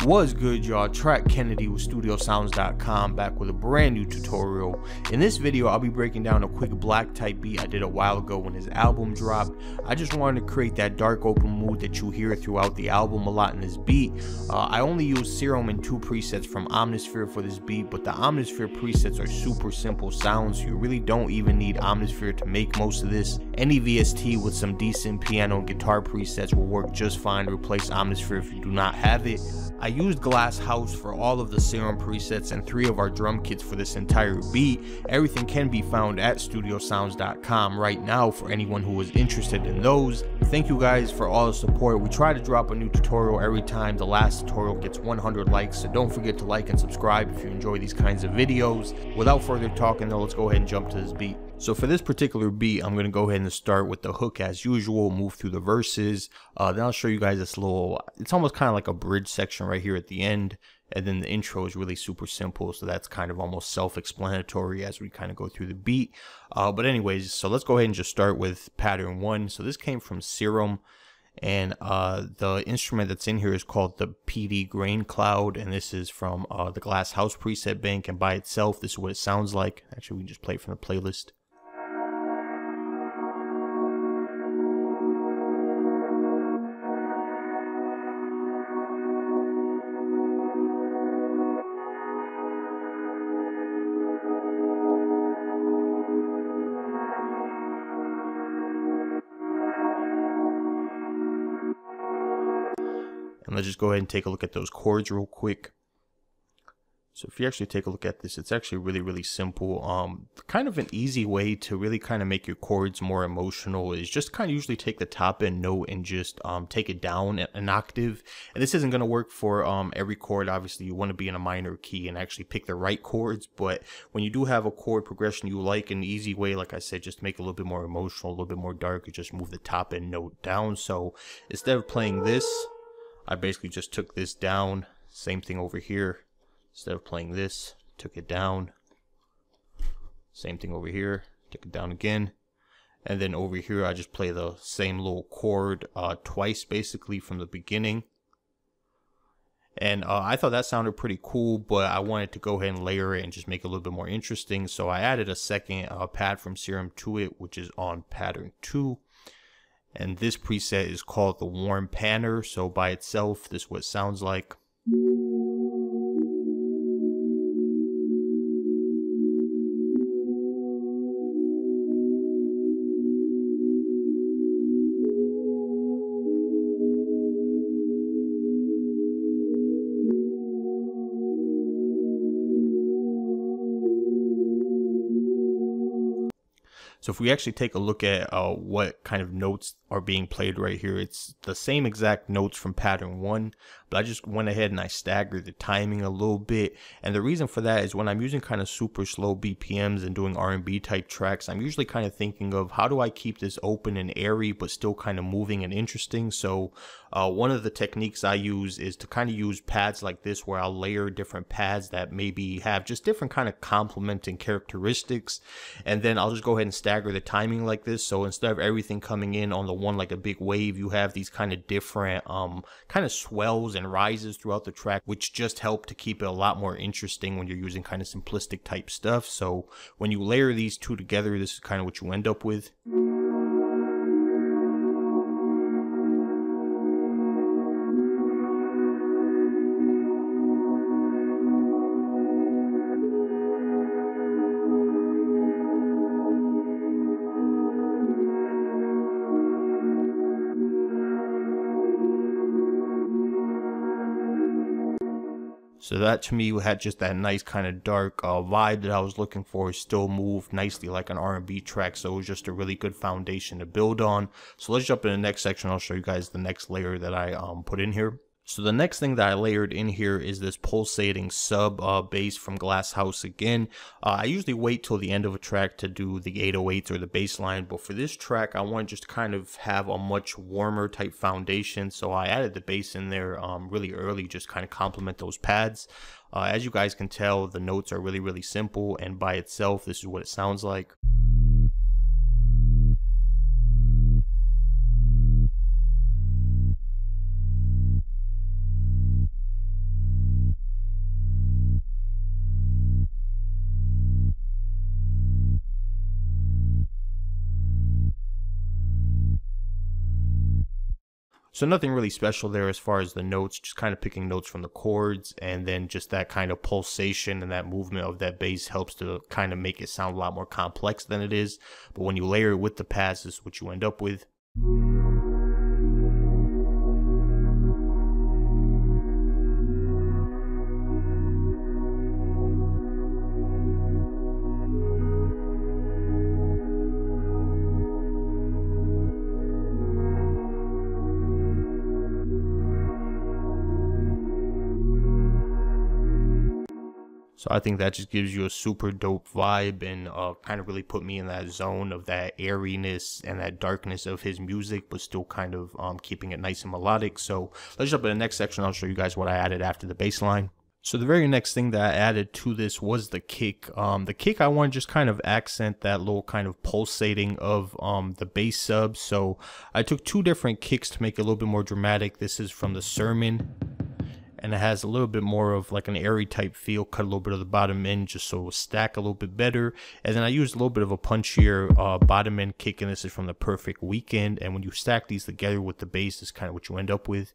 Was good, y'all? Track Kennedy with StudioSounds.com back with a brand new tutorial. In this video, I'll be breaking down a quick black type beat I did a while ago when his album dropped. I just wanted to create that dark open mood that you hear throughout the album a lot in this beat. I only used Serum and 2 presets from Omnisphere for this beat, but the Omnisphere presets are super simple sounds, so you really don't even need Omnisphere to make most of this. Any VST with some decent piano and guitar presets will work just fine to replace Omnisphere if you do not have it. I used Glass House for all of the Serum presets and 3 of our drum kits for this entire beat. Everything can be found at StudioSounds.com right now for anyone who is interested in those. Thank you guys for all the support. We try to drop a new tutorial every time the last tutorial gets 100 likes, so don't forget to like and subscribe if you enjoy these kinds of videos. Without further talking though, let's go ahead and jump to this beat. So for this particular beat, I'm going to go ahead and start with the hook as usual, move through the verses. Then I'll show you guys this little, it's almost kind of like a bridge section right here at the end. And then the intro is really super simple, so that's kind of almost self-explanatory as we kind of go through the beat. But anyways, so let's go ahead and just start with pattern 1. So this came from Serum, and the instrument that's in here is called the PD Grain Cloud, and this is from the Glass House preset bank, and by itself, this is what it sounds like. Actually, we can just play it from the playlist. And let's just go ahead and take a look at those chords real quick. So if you actually take a look at this, it's actually really simple. Kind of an easy way to really kind of make your chords more emotional is just kind of usually take the top end note and just take it down an octave. And this isn't going to work for every chord. Obviously, you want to be in a minor key and actually pick the right chords. But when you do have a chord progression you like, an easy way, like I said, just make it a little bit more emotional, a little bit more dark, you just move the top end note down. So instead of playing this, I basically just took this down. Same thing over here. Instead of playing this, took it down. Same thing over here, took it down again. And then over here, I just play the same little chord twice, basically, from the beginning. And I thought that sounded pretty cool, but I wanted to go ahead and layer it and just make it a little bit more interesting. So I added a second pad from Serum to it, which is on pattern 2. And this preset is called the Warm Panner. So by itself, this is what it sounds like. So if we actually take a look at what kind of notes are being played right here, it's the same exact notes from pattern 1, but I just went ahead and I staggered the timing a little bit. And the reason for that is when I'm using kind of super slow BPMs and doing R&B type tracks, I'm usually kind of thinking of how do I keep this open and airy but still kind of moving and interesting. So one of the techniques I use is to kind of use pads like this where I'll layer different pads that maybe have just different kind of complementing characteristics, and then I'll just go ahead and stagger the timing like this. So instead of everything coming in on the one like a big wave, you have these kind of different kind of swells and rises throughout the track, which just help to keep it a lot more interesting when you're using kind of simplistic type stuff. So when you layer these two together, this is kind of what you end up with. So that to me had just that nice kind of dark vibe that I was looking for. It still moved nicely like an R&B track, so it was just a really good foundation to build on. So let's jump in the next section. I'll show you guys the next layer that I put in here. So the next thing that I layered in here is this pulsating sub bass from Glass House again. I usually wait till the end of a track to do the 808s or the bass line, but for this track I want to just kind of have a much warmer type foundation, so I added the bass in there really early, just kind of complement those pads. As you guys can tell, the notes are really simple, and by itself this is what it sounds like. So nothing really special there as far as the notes, just kind of picking notes from the chords, and then just that kind of pulsation and that movement of that bass helps to kind of make it sound a lot more complex than it is. But when you layer it with the pads, this is what you end up with. So I think that just gives you a super dope vibe, and kind of really put me in that zone of that airiness and that darkness of his music, but still kind of keeping it nice and melodic. So let's jump in the next section. I'll show you guys what I added after the bass line. So the very next thing that I added to this was the kick. The kick, I want to just kind of accent that little kind of pulsating of the bass sub. So I took two different kicks to make it a little bit more dramatic. This is from the Sermon, and it has a little bit more of like an airy type feel. Cut a little bit of the bottom end just so it will stack a little bit better. And then I used a little bit of a punchier bottom end kick, and this is from the Perfect Weekend. And when you stack these together with the bass, this is kind of what you end up with.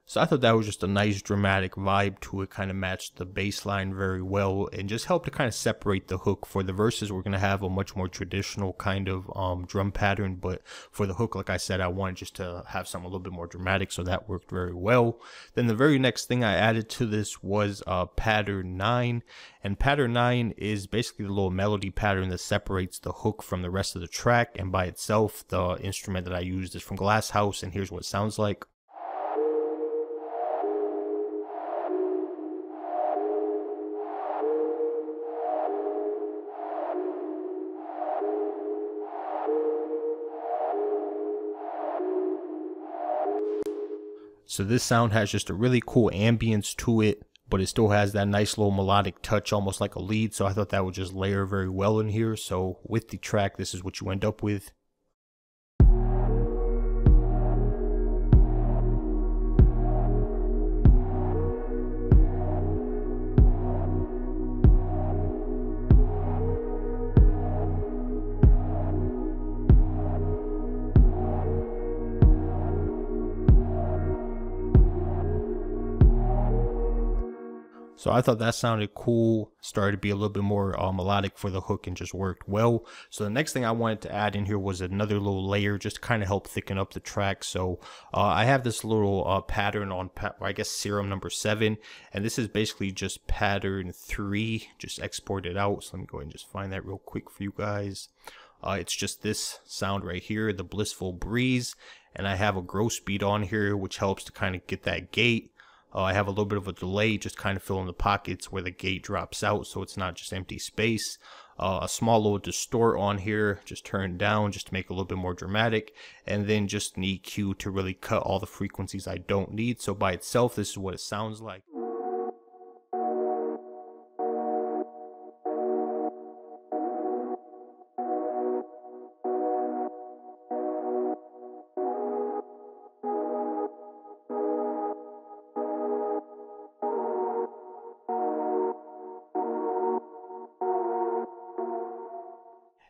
So I thought that was just a nice dramatic vibe to it, kind of matched the bass line very well, and just helped to kind of separate the hook. For the verses, we're going to have a much more traditional kind of drum pattern, but for the hook, like I said, I wanted just to have something a little bit more dramatic, so that worked very well. Then the very next thing I added to this was pattern 9, and pattern 9 is basically the little melody pattern that separates the hook from the rest of the track, and by itself, the instrument that I used is from Glass House, and here's what it sounds like. So this sound has just a really cool ambience to it, but it still has that nice little melodic touch, almost like a lead. So I thought that would just layer very well in here. So with the track, this is what you end up with. So I thought that sounded cool, started to be a little bit more melodic for the hook, and just worked well. So the next thing I wanted to add in here was another little layer just to kind of help thicken up the track. So I have this little pattern on, I guess, serum number 7, and this is basically just pattern 3, just exported out. So let me go ahead and just find that real quick for you guys. It's just this sound right here, the Blissful Breeze, and I have a gross beat on here, which helps to kind of get that gate. I have a little bit of a delay, just kind of filling the pockets where the gate drops out, so it's not just empty space. A small little distort on here, just turn down just to make it a little bit more dramatic, and then just an EQ to really cut all the frequencies I don't need. So by itself, this is what it sounds like.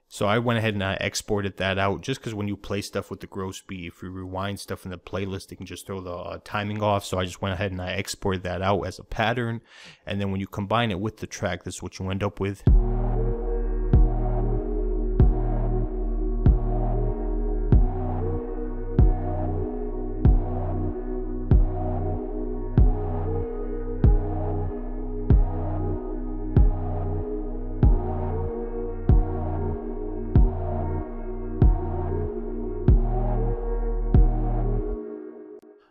So I went ahead and I exported that out, just because when you play stuff with the gross beat, if you rewind stuff in the playlist, it can just throw the timing off. So I just went ahead and I exported that out as a pattern. And then when you combine it with the track, this is what you end up with.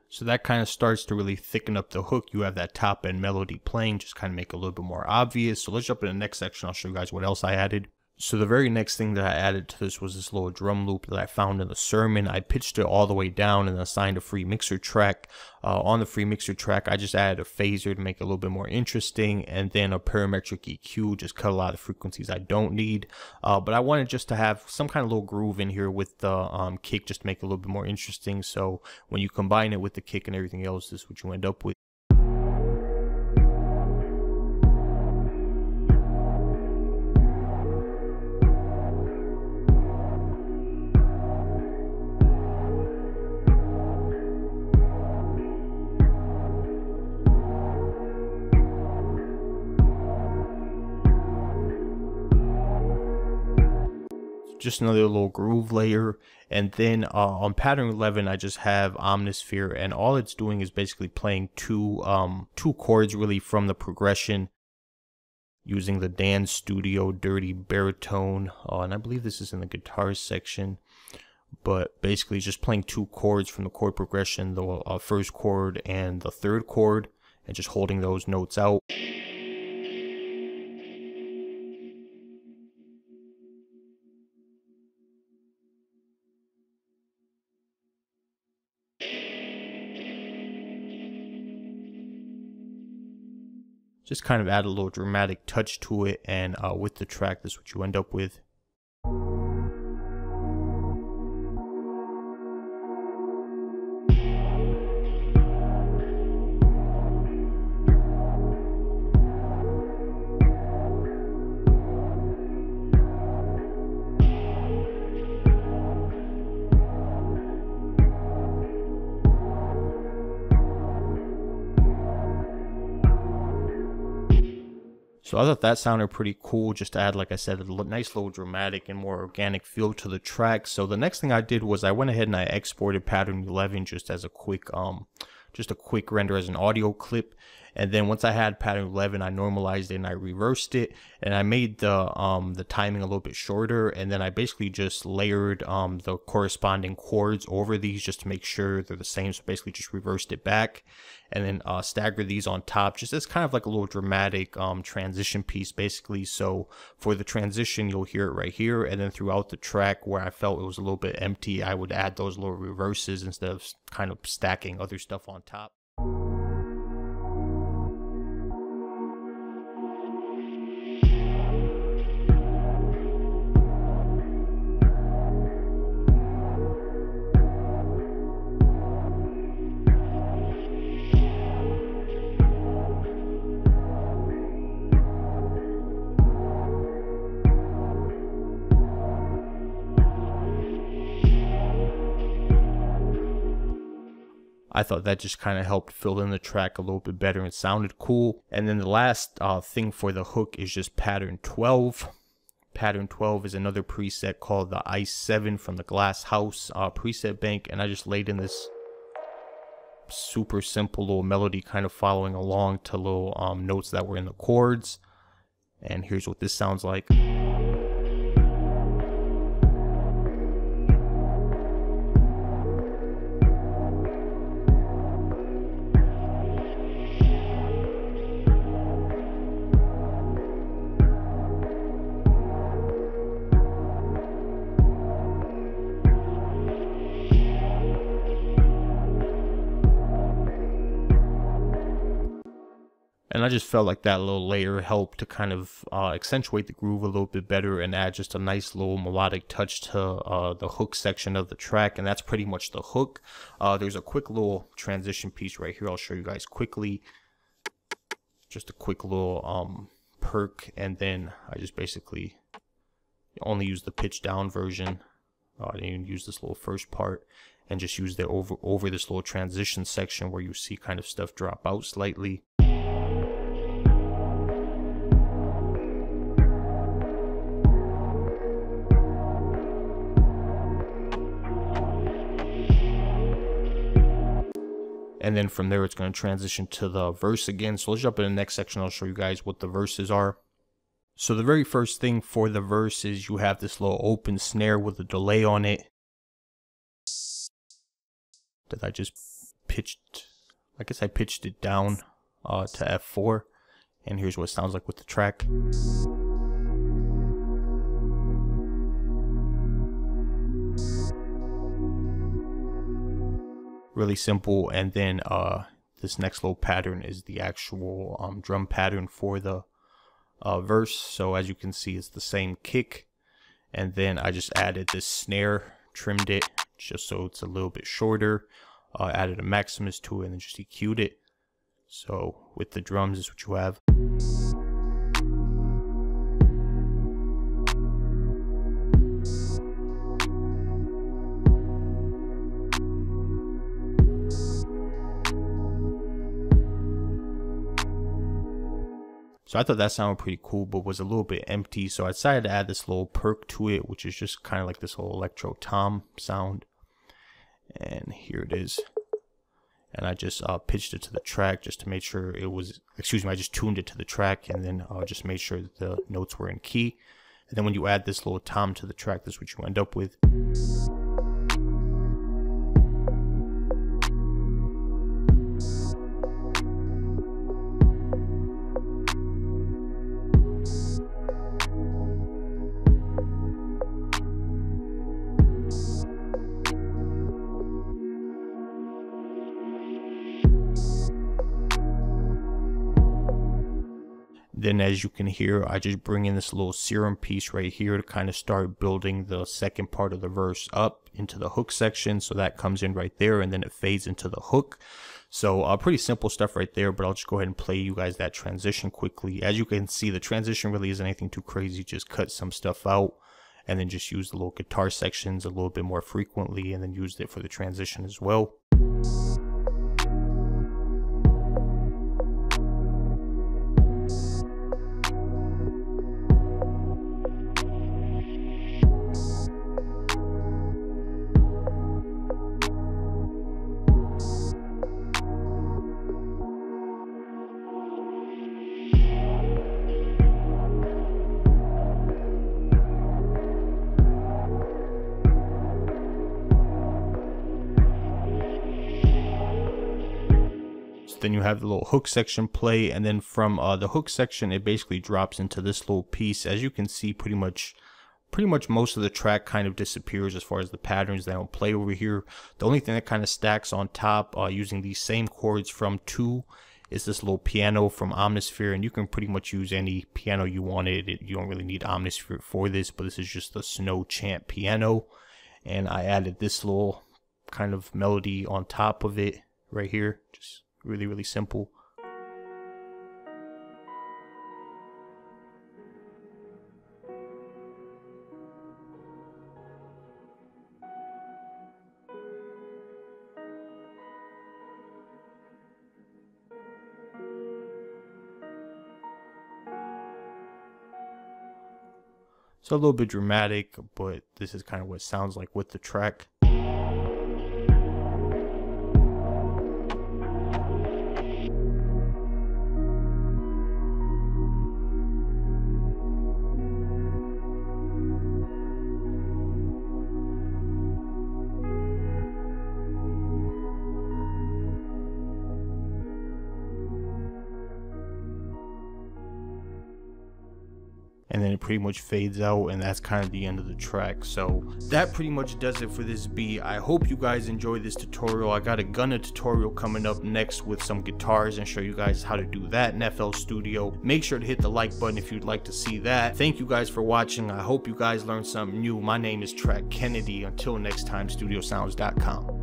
So that kind of starts to really thicken up the hook. You have that top end melody playing, just kind of make it a little bit more obvious. So let's jump in the next section. I'll show you guys what else I added. So the very next thing that I added to this was this little drum loop that I found in the sermon. I pitched it all the way down and assigned a free mixer track. On the free mixer track, I just added a phaser to make it a little bit more interesting, and then a parametric EQ, just cut a lot of frequencies I don't need. But I wanted just to have some kind of little groove in here with the kick, just to make it a little bit more interesting. So when you combine it with the kick and everything else, this is what you end up with. Just another little groove layer. And then on pattern 11, I just have Omnisphere, and all it's doing is basically playing two chords really from the progression using the Dan Studio Dirty Baritone, and I believe this is in the guitar section, but basically just playing two chords from the chord progression, the first chord and the third chord, and just holding those notes out. Just kind of add a little dramatic touch to it, and with the track, this is what you end up with. So I thought that sounded pretty cool, just to add, like I said, a nice little dramatic and more organic feel to the track. So the next thing I did was I went ahead and I exported pattern 11 just as a quick render as an audio clip. And then once I had pattern 11, I normalized it and I reversed it, and I made the timing a little bit shorter, and then I basically just layered the corresponding chords over these just to make sure they're the same. So basically just reversed it back, and then staggered these on top, just as kind of like a little dramatic transition piece basically. So for the transition, you'll hear it right here, and then throughout the track where I felt it was a little bit empty, I would add those little reverses instead of kind of stacking other stuff on top. I thought that just kind of helped fill in the track a little bit better and sounded cool. And then the last thing for the hook is just pattern 12. Pattern 12 is another preset called the Ice 7 from the Glass House preset bank, and I just laid in this super simple little melody kind of following along to little notes that were in the chords. And here's what this sounds like. And I just felt like that little layer helped to kind of accentuate the groove a little bit better and add just a nice little melodic touch to the hook section of the track. And that's pretty much the hook. There's a quick little transition piece right here I'll show you guys quickly. Just a quick little perk, and then I just basically only use the pitch down version. I didn't even use this little first part, and just used it over this little transition section where you see kind of stuff drop out slightly. And then from there, it's going to transition to the verse again. So let's jump in the next section. I'll show you guys what the verses are. So the very first thing for the verse is you have this little open snare with a delay on it that I just pitched. I guess I pitched it down to F4. And here's what it sounds like with the track. really simple. And then this next little pattern is the actual drum pattern for the verse. So as you can see, it's the same kick, and then I just added this snare, trimmed it just so it's a little bit shorter, added a Maximus to it, and then just EQ'd it. So with the drums is what you have. So I thought that sounded pretty cool, but was a little bit empty. So I decided to add this little perk to it, which is just kind of like this little electro tom sound. And here it is. And I just pitched it to the track just to make sure it was, excuse me, I just tuned it to the track, and then just made sure that the notes were in key. And then when you add this little tom to the track, this is what you end up with. Then as you can hear, I just bring in this little serum piece right here to kind of start building the second part of the verse up into the hook section. So that comes in right there, and then it fades into the hook. So pretty simple stuff right there, but I'll just go ahead and play you guys that transition quickly. As you can see, the transition really isn't anything too crazy. Just cut some stuff out and then just use the little guitar sections a little bit more frequently, and then used it for the transition as well. Then you have the little hook section play, and then from the hook section it basically drops into this little piece. As you can see, pretty much most of the track kind of disappears as far as the patterns. They don't play over here. The only thing that kind of stacks on top using these same chords from 2 is this little piano from Omnisphere, and you can pretty much use any piano you wanted. You don't really need Omnisphere for this, but this is just the Snow Chant piano, and I added this little kind of melody on top of it right here. Just really simple. So a little bit dramatic, but this is kind of what it sounds like with the track. And then it pretty much fades out, and that's kind of the end of the track. So that pretty much does it for this beat. I hope you guys enjoyed this tutorial. I got a Gunna tutorial coming up next with some guitars and show you guys how to do that in FL Studio. Make sure to hit the like button if you'd like to see that. Thank you guys for watching. I hope you guys learned something new. My name is Track Kennedy. Until next time, studiosounds.com.